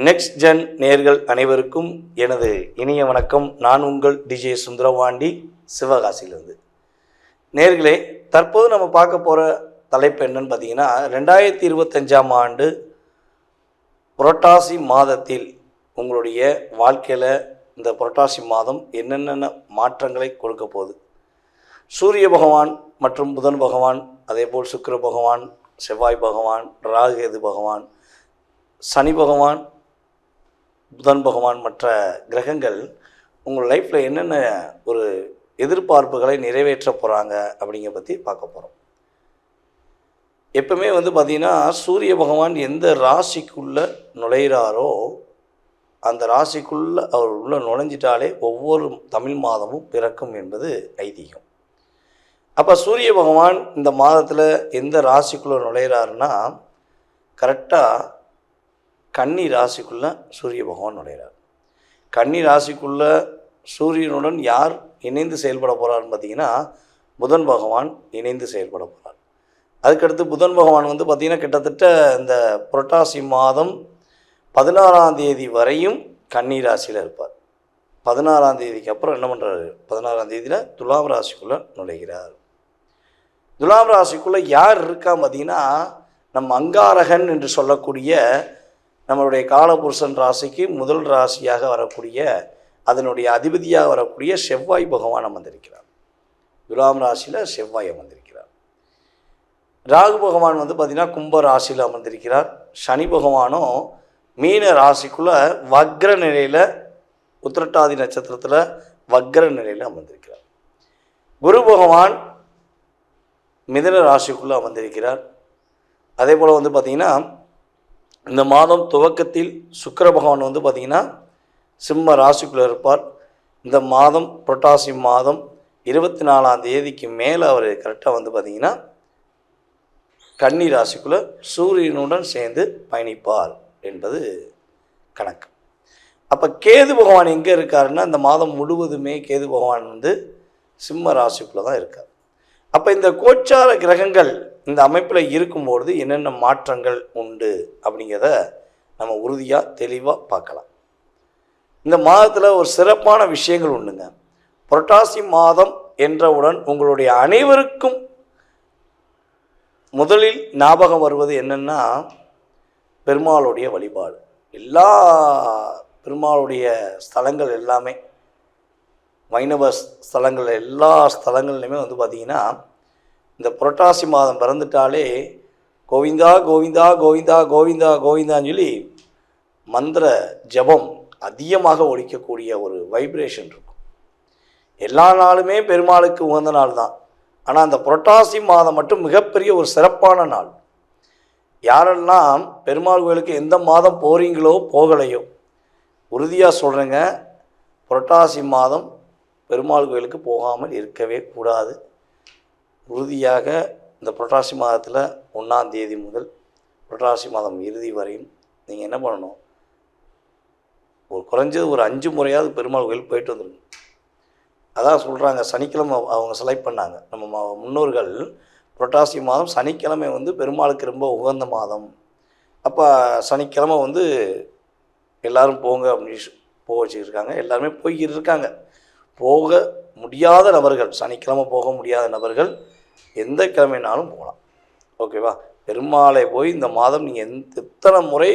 Next gen நேர்கள் அனைவருக்கும் எனது இனிய வணக்கம். நான் உங்கள் டிஜே சுந்தரவாண்டி, சிவகாசியிலிருந்து. நேர்களே, தற்போது நம்ம பார்க்க போகிற தலைப்பு என்னன்னு பார்த்தீங்கன்னா, 2025ஆம் ஆண்டு புரட்டாசி மாதத்தில் உங்களுடைய வாழ்க்கையில் இந்த புரட்டாசி மாதம் என்னென்ன மாற்றங்களை கொடுக்க போகுது. சூரிய பகவான் மற்றும் புதன் பகவான், அதேபோல் சுக்கிர பகவான், செவ்வாய் பகவான், ராகு பகவான், சனி பகவான், புதன் பகவான் மற்ற கிரகங்கள் உங்கள் லைஃப்பில் என்னென்ன ஒரு எதிர்பார்ப்புகளை நிறைவேற்ற போகிறாங்க அப்படிங்கிற பற்றி பார்க்க போகிறோம். எப்பவுமே பார்த்திங்கன்னா, சூரிய பகவான் எந்த ராசிக்குள்ளே நுழைகிறாரோ அந்த ராசிக்குள்ளே அவர் உள்ளே நுழைஞ்சிட்டாலே ஒவ்வொரு தமிழ் மாதமும் பிறக்கும் என்பது ஐதீகம். அப்போ சூரிய பகவான் இந்த மாதத்தில் எந்த ராசிக்குள்ளே நுழைகிறாருன்னா, கரெக்டாக கன்னி ராசிக்குள்ளே சூரிய பகவான் நுழைகிறார். கன்னி ராசிக்குள்ளே சூரியனுடன் யார் இணைந்து செயல்பட போகிறார்னு பார்த்திங்கன்னா, புதன் பகவான் இணைந்து செயல்பட போகிறார். அதுக்கடுத்து புதன் பகவான் பார்த்திங்கன்னா கிட்டத்தட்ட இந்த புரட்டாசி மாதம் 16ஆம் தேதி வரையும் கன்னி ராசியில் இருப்பார். 16ஆம் தேதிக்கு அப்புறம் என்ன பண்ணுறாரு, 16ஆம் தேதியில் துலாம் ராசிக்குள்ளே நுழைகிறார். துலாம் ராசிக்குள்ளே யார் இருக்கா பார்த்திங்கன்னா, நம்ம அங்காரகன் என்று சொல்லக்கூடிய நம்மளுடைய காலபுருஷன் ராசிக்கு முதல் ராசியாக வரக்கூடிய, அதனுடைய அதிபதியாக வரக்கூடிய செவ்வாய் பகவான் அமர்ந்திருக்கிறார். துலாம் ராசியில் செவ்வாய் அமர்ந்திருக்கிறார். ராகு பகவான் பார்த்திங்கன்னா கும்ப ராசியில் அமர்ந்திருக்கிறார். சனி பகவானும் மீன ராசிக்குள்ளே வக்ர நிலையில், உத்திரட்டாதி நட்சத்திரத்தில் வக்ர நிலையில் அமர்ந்திருக்கிறார். குரு பகவான் மிதுன ராசிக்குள்ளே அமர்ந்திருக்கிறார். அதே போல் பார்த்திங்கன்னா இந்த மாதம் துவக்கத்தில் சுக்கிர பகவான் பார்த்திங்கன்னா சிம்ம ராசிக்குள்ளே இருப்பார். இந்த மாதம் புரட்டாசி மாதம் 24ஆம் தேதிக்கு மேலே அவர் கரெக்டாக பார்த்திங்கன்னா கன்னி ராசிக்குள்ளே சூரியனுடன் சேர்ந்து பயணிப்பார் என்பது கணக்கு. அப்போ கேது பகவான் எங்கே இருக்காருன்னா, இந்த மாதம் முழுவதுமே கேது பகவான் சிம்ம ராசிக்குள்ளே தான் இருக்கார். அப்போ இந்த கோச்சார கிரகங்கள் இந்த அமைப்பில் இருக்கும்பொழுது என்னென்ன மாற்றங்கள் உண்டு அப்படிங்கிறத நம்ம உறுதியாக தெளிவாக பார்க்கலாம். இந்த மாதத்தில் ஒரு சிறப்பான விஷயங்கள் உண்டுங்க. புரட்டாசி மாதம் என்றவுடன் உங்களுடைய அனைவருக்கும் முதலில் ஞாபகம் வருவது என்னென்னா, பெருமாளுடைய வழிபாடு. எல்லா பெருமாளுடைய ஸ்தலங்கள் எல்லாமே, வைணவ ஸ்தலங்கள் எல்லா ஸ்தலங்கள்லையுமே பார்த்திங்கன்னா இந்த புரட்டாசி மாதம் பிறந்துட்டாலே கோவிந்தா கோவிந்தா கோவிந்தா கோவிந்தா கோவிந்தான்னு சொல்லி மந்திர ஜபம் அதிகமாக ஒலிக்கக்கூடிய ஒரு வைப்ரேஷன் இருக்கும். எல்லா நாளுமே பெருமாளுக்கு உகந்த நாள் தான். ஆனால் அந்த புரட்டாசி மாதம் மட்டும் மிகப்பெரிய ஒரு சிறப்பான நாள். யாரெல்லாம் பெருமாள் கோயிலுக்கு எந்த மாதம் போகிறீங்களோ போகலையோ, உறுதியாக சொல்கிறேங்க, புரட்டாசி மாதம் பெருமாள் கோயிலுக்கு போகாமல் இருக்கவே கூடாது. உறுதியாக இந்த புரட்டாசி மாதத்தில் 1ஆம் தேதி முதல் புரட்டாசி மாதம் இறுதி வரையும் நீங்கள் என்ன பண்ணணும், குறைஞ்சது ஒரு 5 முறையாவது பெருமாள் கோயிலுக்கு போயிட்டு வந்துடுங்க. அதான் சொல்கிறாங்க, சனிக்கிழமை அவங்க செலக்ட் பண்ணாங்க நம்ம முன்னோர்கள். புரட்டாசி மாதம் சனிக்கிழமை பெருமாளுக்கு ரொம்ப உகந்த மாதம். அப்போ சனிக்கிழமை எல்லோரும் போங்க அப்படின்னு போக வச்சுருக்காங்க. எல்லாருமே போய்கிட்டு இருக்காங்க. போக முடியாத நபர்கள், சனிக்கிழமை போக முடியாத நபர்கள் எந்த கிழமைனாலும் போகலாம். ஓகேவா? பெருமாளை போய் இந்த மாதம் நீங்கள் எத்தனை முறை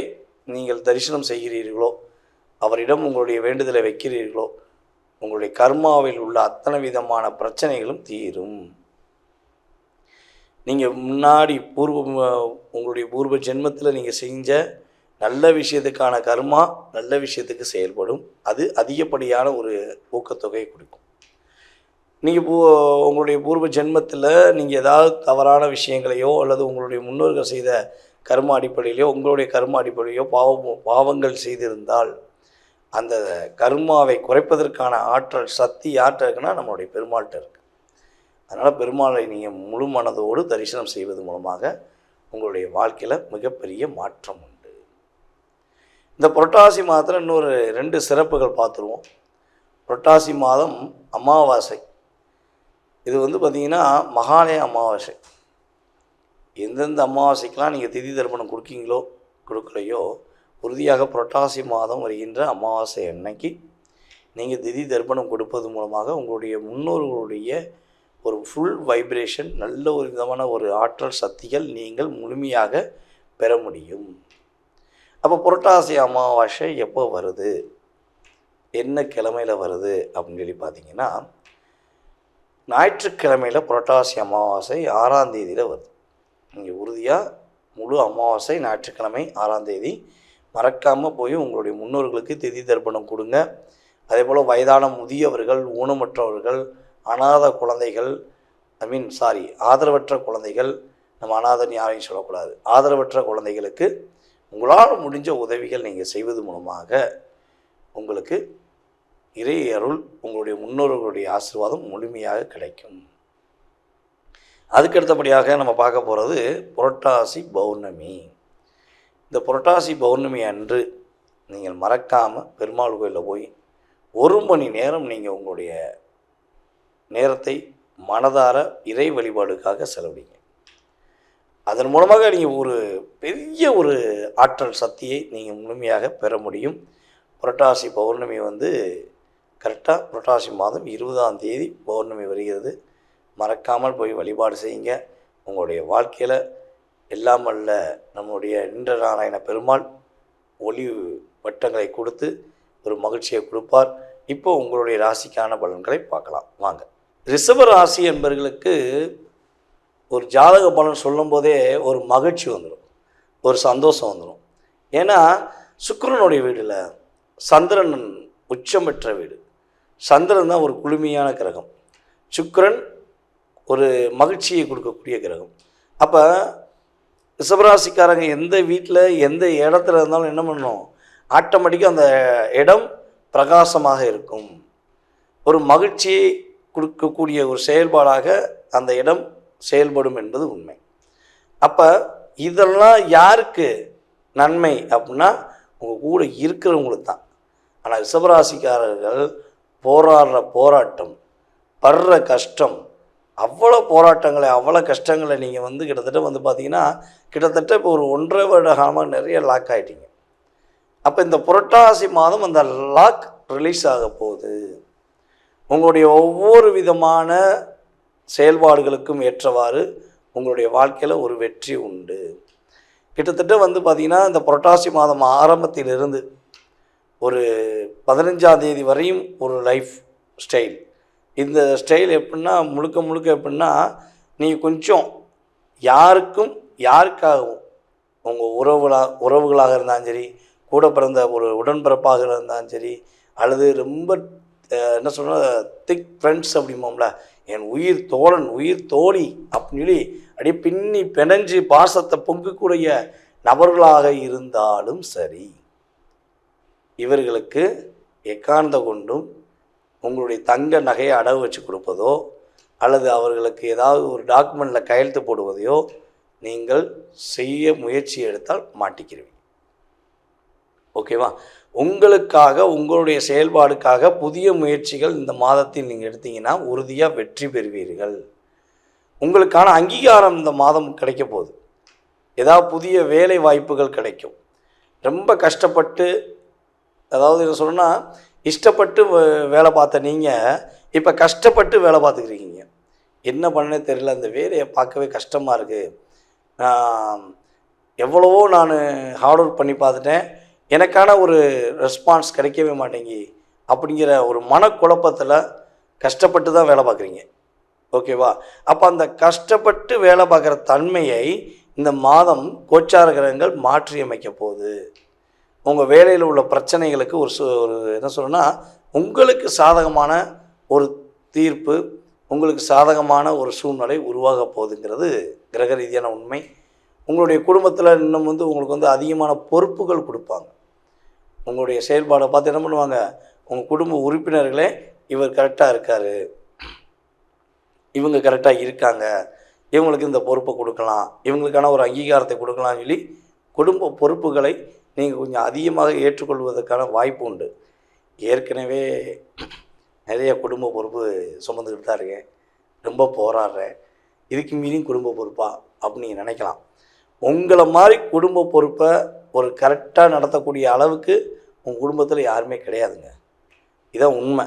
நீங்கள் தரிசனம் செய்கிறீர்களோ, அவரிடம் உங்களுடைய வேண்டுதலை வைக்கிறீர்களோ, உங்களுடைய கர்மாவில் உள்ள அத்தனை விதமான பிரச்சனைகளும் தீரும். நீங்கள் முன்னாடி உங்களுடைய பூர்வ ஜென்மத்தில் நீங்கள் செஞ்ச நல்ல விஷயத்துக்கான கர்மா நல்ல விஷயத்துக்கு செயல்படும். அது அதிகப்படியான ஒரு ஊக்கத்தொகையை கொடுக்கும். நீங்கள் உங்களுடைய பூர்வ ஜென்மத்தில் நீங்கள் ஏதாவது தவறான விஷயங்களையோ அல்லது உங்களுடைய முன்னோர்கள் செய்த கர்ம அடிப்படையிலையோ உங்களுடைய கர்ம அடிப்படையிலையோ பாவங்கள் செய்திருந்தால் அந்த கர்மாவை குறைப்பதற்கான ஆற்றல் சக்தி யார்கிட்ட இருக்குன்னா நம்மளுடைய பெருமாள்கிட்ட இருக்குது. அதனால் பெருமாளை நீங்கள் முழு மனதோடு தரிசனம் செய்வது மூலமாக உங்களுடைய வாழ்க்கையில் மிகப்பெரிய மாற்றம் உண்டு. இந்த புரட்டாசி மாதத்தில் இன்னொரு 2 சிறப்புகள் பார்த்துருவோம். புரட்டாசி மாதம் அமாவாசை. இது பார்த்திங்கன்னா மகாலய அமாவாசை. எந்தெந்த அமாவாசைக்கெலாம் நீங்கள் திதி தர்ப்பணம் கொடுக்கீங்களோ கொடுக்கலையோ உறுதியாக புரட்டாசி மாதம் வருகின்ற அமாவாசை அன்னைக்கு நீங்கள் திதி தர்ப்பணம் கொடுப்பது மூலமாக உங்களுடைய முன்னோர்களுடைய ஒரு ஃபுல் வைப்ரேஷன், நல்ல ஒரு விதமான ஒரு ஆற்றல் சக்திகள் நீங்கள் முழுமையாக பெற முடியும். அப்போ புரட்டாசி அமாவாசை எப்போ வருது, என்ன கிழமையில் வருது அப்படின்னு சொல்லி பார்த்தீங்கன்னா, ஞாயிற்றுக்கிழமையில் புரட்டாசி அமாவாசை 6ஆம் தேதியில் வருது. நீங்கள் உறுதியாக முழு அமாவாசை ஞாயிற்றுக்கிழமை 6ஆம் தேதி மறக்காமல் போய் உங்களுடைய முன்னோர்களுக்கு திதி தர்ப்பணம் கொடுங்க. அதே போல் வயதான முதியவர்கள், ஊனமற்றவர்கள், அநாத குழந்தைகள், ஆதரவற்ற குழந்தைகள், நம்ம அநாதன் யாரையும் சொல்லக்கூடாது, ஆதரவற்ற குழந்தைகளுக்கு உங்களால் முடிஞ்ச உதவிகள் நீங்கள் செய்வது மூலமாக உங்களுக்கு இறை அருள், உங்களுடைய முன்னோர்களுடைய ஆசீர்வாதம் முழுமையாக கிடைக்கும். அதுக்கடுத்தபடியாக நம்ம பார்க்க போகிறது புரட்டாசி பௌர்ணமி. இந்த புரட்டாசி பௌர்ணமி அன்று நீங்கள் மறக்காமல் பெருமாள் கோயிலில் போய் 1 மணி நேரம் நீங்கள் உங்களுடைய நேரத்தை மனதார இறை வழிபாடுக்காக செலவிடுங்க. அதன் மூலமாக நீங்கள் ஒரு பெரிய ஒரு ஆற்றல் சக்தியை நீங்கள் முழுமையாக பெற முடியும். புரட்டாசி பௌர்ணமி கரெக்டாக புரட்டாசி மாதம் 20ஆம் தேதி பௌர்ணமி வருகிறது. மறக்காமல் போய் வழிபாடு செய்யுங்க. உங்களுடைய வாழ்க்கையில் எல்லாம் வல்ல நம்முடைய நின்ற நாராயண பெருமாள் ஒளி வட்டங்களை கொடுத்து ஒரு மகிழ்ச்சியை கொடுப்பார். இப்போ உங்களுடைய ராசிக்கான பலன்களை பார்க்கலாம் வாங்க. ரிஷப ராசி என்பவர்களுக்கு ஒரு ஜாதக பலன் சொல்லும் போதே ஒரு மகிழ்ச்சி வந்துடும், ஒரு சந்தோஷம் வந்துடும். ஏன்னா சுக்கிரனுடைய வீடில் சந்திரன் உச்சம் பெற்ற வீடு. சந்திரன் தான் ஒரு குளுமையான கிரகம், சுக்கிரன் ஒரு மகிழ்ச்சியை கொடுக்கக்கூடிய கிரகம். அப்போ ரிஷபராசிக்காரங்க எந்த வீட்டில் எந்த இடத்துல இருந்தாலும் என்ன பண்ணணும், ஆட்டோமேட்டிக்காக அந்த இடம் பிரகாசமாக இருக்கும். ஒரு மகிழ்ச்சியை கொடுக்கக்கூடிய ஒரு செயல்பாடாக அந்த இடம் செயல்படும் என்பது உண்மை. அப்போ இதெல்லாம் யாருக்கு நன்மை அப்படின்னா உங்கள் கூட இருக்கிறவங்களுக்கு தான். ஆனால் ரிஷபராசிக்காரர்கள் போராடுற போராட்டம், படுற கஷ்டம், அவ்வளோ போராட்டங்களை அவ்வளோ கஷ்டங்களை நீங்கள் கிட்டத்தட்ட பார்த்தீங்கன்னா கிட்டத்தட்ட இப்போ ஒரு 1.5 வருட காலமாக நிறைய லாக் ஆகிட்டீங்க. அப்போ இந்த புரட்டாசி மாதம் அந்த லாக் ரிலீஸ் ஆக போகுது. உங்களுடைய ஒவ்வொரு விதமான செயல்பாடுகளுக்கும் ஏற்றவாறு உங்களுடைய வாழ்க்கையில் ஒரு வெற்றி உண்டு. கிட்டத்தட்ட பார்த்தீங்கன்னா இந்த புரட்டாசி மாதம் ஆரம்பத்திலிருந்து ஒரு 15ஆம் தேதி வரையும் ஒரு லைஃப் ஸ்டைல். இந்த ஸ்டைல் எப்படின்னா முழுக்க எப்படின்னா நீங்கள் கொஞ்சம் யாருக்காகவும் உங்கள் உறவுகளாக இருந்தாலும் சரி, கூட பிறந்த ஒரு உடன்பிறப்பாக இருந்தாலும் சரி, அல்லது ரொம்ப என்ன சொல்கிற திக் ஃப்ரெண்ட்ஸ் அப்படிம்போம்ல, என் உயிர் தோழன் உயிர் தோழி அப்படின்னு சொல்லி அப்படியே பின்னி பிணைஞ்சு பாசத்தை பொங்கக்கூடிய நபர்களாக இருந்தாலும் சரி, இவர்களுக்கு எக்காந்த கொண்டும் உங்களுடைய தங்க நகையை அடகு வச்சு கொடுப்பதோ அல்லது அவர்களுக்கு ஏதாவது ஒரு டாக்குமெண்ட்டில் கையெழுத்து போடுவதையோ நீங்கள் செய்ய முயற்சி எடுத்தால் மாட்டிக்கிறீங்க. ஓகேவா? உங்களுக்காக உங்களுடைய செயல்பாடுக்காக புதிய முயற்சிகள் இந்த மாதத்தில் நீங்கள் எடுத்தீங்கன்னா உறுதியாக வெற்றி பெறுவீர்கள். உங்களுக்கான அங்கீகாரம் இந்த மாதம் கிடைக்க போகுது. ஏதாவது புதிய வேலை வாய்ப்புகள் கிடைக்கும். ரொம்ப கஷ்டப்பட்டு, அதாவது என்ன சொல்லணும்னா இஷ்டப்பட்டு வேலை பார்த்த நீங்கள் இப்போ கஷ்டப்பட்டு வேலை பார்த்துக்கிறீங்க. என்ன பண்ணே தெரியல, அந்த வேலையை பார்க்கவே கஷ்டமாக இருக்குது, எவ்வளவோ நான் ஹார்ட் ஒர்க் பண்ணி பார்த்துட்டேன், எனக்கான ஒரு ரெஸ்பான்ஸ் கிடைக்கவே மாட்டேங்கி அப்படிங்கிற ஒரு மனக்குழப்பத்தில் கஷ்டப்பட்டு தான் வேலை பார்க்குறீங்க. ஓகேவா? அப்போ அந்த கஷ்டப்பட்டு வேலை பார்க்குற தன்மையை இந்த மாதம் கோச்சார கிரகங்கள் மாற்றி அமைக்க போகுது. உங்கள் வேலையில் உள்ள பிரச்சனைகளுக்கு ஒரு என்ன சொல்லணும்னா உங்களுக்கு சாதகமான ஒரு தீர்ப்பு, உங்களுக்கு சாதகமான ஒரு சூழ்நிலை உருவாக போகுதுங்கிறது கிரக ரீதியான உண்மை. உங்களுடைய குடும்பத்தில் இன்னும் உங்களுக்கு அதிகமான பொறுப்புகள் கொடுப்பாங்க. உங்களுடைய செயல்பாடை பார்த்து என்ன பண்ணுவாங்க, உங்கள் குடும்ப உறுப்பினர்களே இவர் கரெக்டாக இருக்கார், இவங்க கரெக்டாக இருக்காங்க, இவங்களுக்கு இந்த பொறுப்பை கொடுக்கலாம், இவங்களுக்கான ஒரு அங்கீகாரத்தை கொடுக்கலாம்னு சொல்லி குடும்ப பொறுப்புகளை நீங்கள் கொஞ்சம் அதிகமாக ஏற்றுக்கொள்வதற்கான வாய்ப்பு உண்டு. ஏற்கனவே நிறைய குடும்ப பொறுப்பு சுமந்துக்கிட்டு தான் இருக்கேன், ரொம்ப போராடுறேன், இதுக்கு மீறியும் குடும்ப பொறுப்பா அப்படின்னு நீங்கள் நினைக்கலாம். உங்களை மாதிரி குடும்ப பொறுப்பை ஒரு கரெக்டாக நடத்தக்கூடிய அளவுக்கு உங்கள் குடும்பத்தில் யாருமே கிடையாதுங்க. இதான் உண்மை.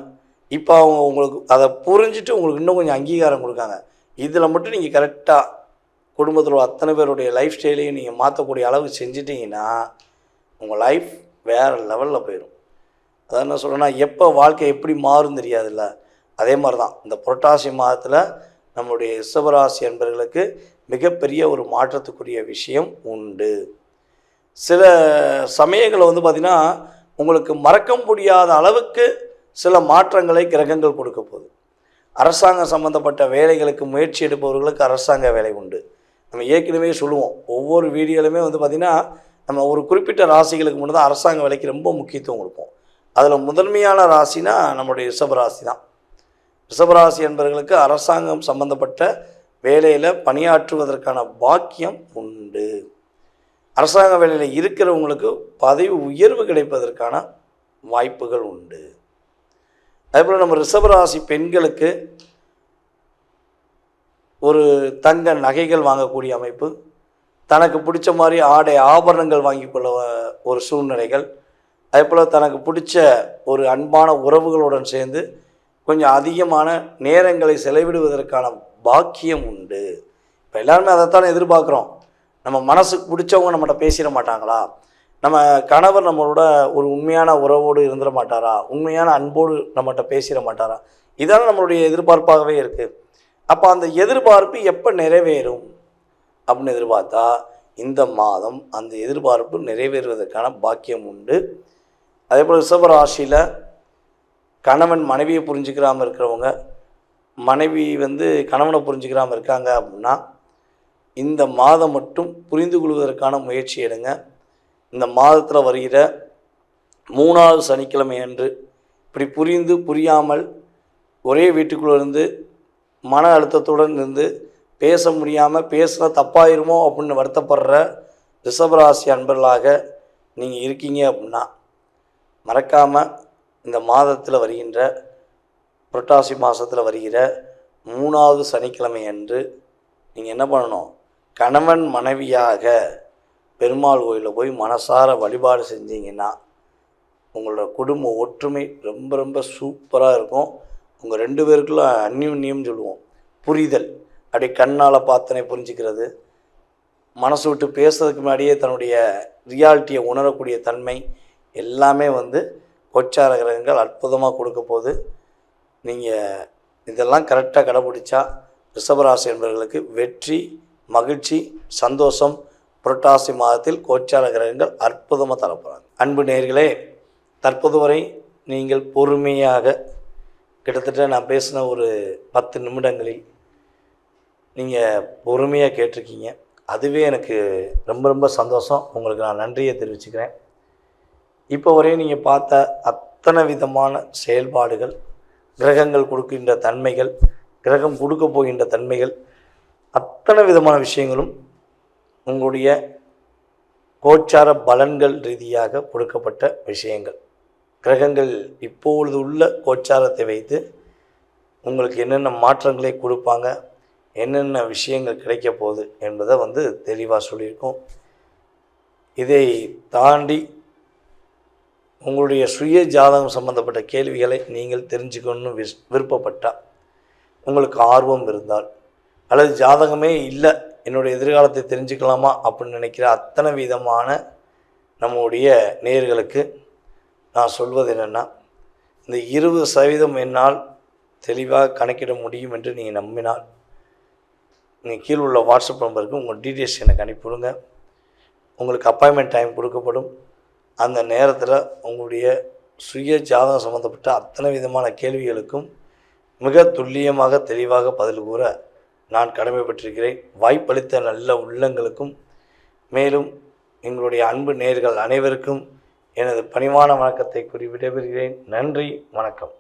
இப்போ அவங்க உங்களுக்கு அதை புரிஞ்சுட்டு உங்களுக்கு இன்னும் கொஞ்சம் அங்கீகாரம் கொடுக்காங்க. இதில் மட்டும் நீங்கள் கரெக்டாக குடும்பத்தில் அத்தனை பேருடைய லைஃப் ஸ்டைலையும் நீங்கள் மாற்றக்கூடிய அளவுக்கு செஞ்சிட்டிங்கன்னா உங்கள் லைஃப் வேறு லெவலில் போயிடும். அதான் என்ன சொல்கிறேன்னா, எப்போ வாழ்க்கை எப்படி மாறும் தெரியாதுல்ல, அதே மாதிரி தான் இந்த புரட்டாசி மாதத்தில் நம்மளுடைய ரிஷபராசி அன்பர்களுக்கு மிகப்பெரிய ஒரு மாற்றத்துக்குரிய விஷயம் உண்டு. சில சமயங்களில் பார்த்திங்கன்னா உங்களுக்கு மறக்க முடியாத அளவுக்கு சில மாற்றங்களை கிரகங்கள் கொடுக்க போகுது. அரசாங்கம் சம்மந்தப்பட்ட வேலைகளுக்கு முயற்சி எடுப்பவர்களுக்கு அரசாங்க வேலை உண்டு. நம்ம ஏற்கனவே சொல்லுவோம், ஒவ்வொரு வீடியோலையுமே பார்த்திங்கன்னா நம்ம ஒரு குறிப்பிட்ட ராசிகளுக்கு மட்டும் தான் அரசாங்க வேலைக்கு ரொம்ப முக்கியத்துவம் கொடுப்போம். அதில் முதன்மையான ராசினா நம்மளுடைய ரிஷபராசி தான். ரிஷபராசி என்பவர்களுக்கு அரசாங்கம் சம்பந்தப்பட்ட வேலையில் பணியாற்றுவதற்கான பாக்கியம் உண்டு. அரசாங்க வேலையில் இருக்கிறவங்களுக்கு பதவி உயர்வு கிடைப்பதற்கான வாய்ப்புகள் உண்டு. அதேபோல் நம்ம ரிஷபராசி பெண்களுக்கு ஒரு தங்க நகைகள் வாங்கக்கூடிய அமைப்பு, தனக்கு பிடிச்ச மாதிரி ஆடை ஆபரணங்கள் வாங்கி கொள்ள ஒரு சூழ்நிலைகள், அதேபோல் தனக்கு பிடிச்ச ஒரு அன்பான உறவுகளுடன் சேர்ந்து கொஞ்சம் அதிகமான நேரங்களை செலவிடுவதற்கான பாக்கியம் உண்டு. இப்போ எல்லாருமே அதைத்தான் எதிர்பார்க்குறோம். நம்ம மனசுக்கு பிடிச்சவங்க நம்மகிட்ட பேசிட மாட்டாங்களா, நம்ம கணவர் நம்மளோட ஒரு உண்மையான உறவோடு இருந்துட மாட்டாரா, உண்மையான அன்போடு நம்மகிட்ட பேசிட மாட்டாரா, இதான நம்மளுடைய எதிர்பார்ப்பாகவே இருக்குது. அப்போ அந்த எதிர்பார்ப்பு எப்போ நிறைவேறும் அப்படின்னு எதிர்பார்த்தா இந்த மாதம் அந்த எதிர்பார்ப்பு நிறைவேறுவதற்கான பாக்கியம் உண்டு. அதே போல் ரிஷபராசியில் கணவன் மனைவியை புரிஞ்சுக்கிறாமல் இருக்கிறவங்க, மனைவி கணவனை புரிஞ்சுக்கிறாமல் இருக்காங்க அப்படின்னா இந்த மாதம் மட்டும் புரிந்து கொள்வதற்கான முயற்சி எடுங்க. இந்த மாதத்தில் வருகிற 3வது சனிக்கிழமை அன்று இப்படி புரிந்து புரியாமல் ஒரே வீட்டுக்குள்ளே இருந்து மன அழுத்தத்துடன் இருந்து பேச முடியாமல் பேசுகிற தப்பாயிருமோ அப்படின்னு வருத்தப்படுற ரிஷபராசி அன்பர்களாக நீங்கள் இருக்கீங்க அப்படின்னா மறக்காமல் இந்த மாதத்தில் வருகின்ற புரட்டாசி மாதத்தில் வருகிற 3வது சனிக்கிழமை அன்று நீங்கள் என்ன பண்ணணும், கணவன் மனைவியாக பெருமாள் கோயிலில் போய் மனசார வழிபாடு செஞ்சீங்கன்னா உங்களோட குடும்ப ஒற்றுமை ரொம்ப ரொம்ப சூப்பராக இருக்கும். உங்கள் 2 பேருக்குள்ள அந்யோன்யம் சொல்லுவோம், புரிதல், அப்படி கண்ணால் பார்த்தனை புரிஞ்சுக்கிறது, மனசு விட்டு பேசுறதுக்கு முன்னாடியே தன்னுடைய ரியாலிட்டியை உணரக்கூடிய தன்மை எல்லாமே கோச்சார கிரகங்கள் அற்புதமாக கொடுக்க போகுது. நீங்கள் இதெல்லாம் கரெக்டாக கடைப்பிடிச்சா ரிஷபராசி என்பவர்களுக்கு வெற்றி, மகிழ்ச்சி, சந்தோஷம் புரட்டாசி மாதத்தில் கோச்சார கிரகங்கள் அற்புதமாக தரப்போகிறாங்க. அன்பு நேயர்களே, தற்போது வரை நீங்கள் பொறுமையாக கிட்டத்தட்ட நான் பேசின ஒரு 10 நிமிடங்களில் நீங்கள் பொறுமையாக கேட்டிருக்கீங்க. அதுவே எனக்கு ரொம்ப ரொம்ப சந்தோஷம். உங்களுக்கு நான் நன்றியை தெரிவிச்சுக்கிறேன். இப்போ வரையும் நீங்கள் பார்த்த அத்தனை விதமான செயல்பாடுகள், கிரகங்கள் கொடுக்கின்ற தன்மைகள், கிரகம் கொடுக்க போகின்ற தன்மைகள், அத்தனை விதமான விஷயங்களும் உங்களுடைய கோச்சார பலன்கள் ரீதியாக கொடுக்கப்பட்ட விஷயங்கள். கிரகங்கள் இப்பொழுது உள்ள கோச்சாரத்தை வைத்து உங்களுக்கு என்னென்ன மாற்றங்களை கொடுப்பாங்க, என்னென்ன விஷயங்கள் கிடைக்க போகுது என்பதை தெளிவாக சொல்லியிருக்கோம். இதை தாண்டி உங்களுடைய சுய ஜாதகம் சம்பந்தப்பட்ட கேள்விகளை நீங்கள் தெரிஞ்சுக்கணும்னு விருப்பப்பட்டால், உங்களுக்கு ஆர்வம் இருந்தால், அல்லது ஜாதகமே இல்லை என்னுடைய எதிர்காலத்தை தெரிஞ்சுக்கலாமா அப்படின்னு நினைக்கிற அத்தனை விதமான நம்முடைய நேயர்களுக்கு நான் சொல்வது என்னென்னா, இந்த 20% என்னால் தெளிவாக கணக்கிட முடியும் என்று நீங்கள் நம்பினால் நீங்கள் கீழே உள்ள வாட்ஸ்அப் நம்பருக்கு உங்கள் டீட்டெயில்ஸ் எனக்கு அனுப்பிவிடுங்க. உங்களுக்கு அப்பாயின்மெண்ட் டைம் கொடுக்கப்படும். அந்த நேரத்தில் உங்களுடைய சுய ஜாதகம் சம்மந்தப்பட்ட அத்தனை விதமான கேள்விகளுக்கும் மிக துல்லியமாக தெளிவாக பதில் கூற நான் கடமைப்பட்டிருக்கிறேன். வாய்ப்பளித்த நல்ல உள்ளங்களுக்கும் மேலும் எங்களுடைய அன்பு நேயர்கள் அனைவருக்கும் எனது பணிவான வணக்கத்தை கூறி விடைபெறுகிறேன். நன்றி, வணக்கம்.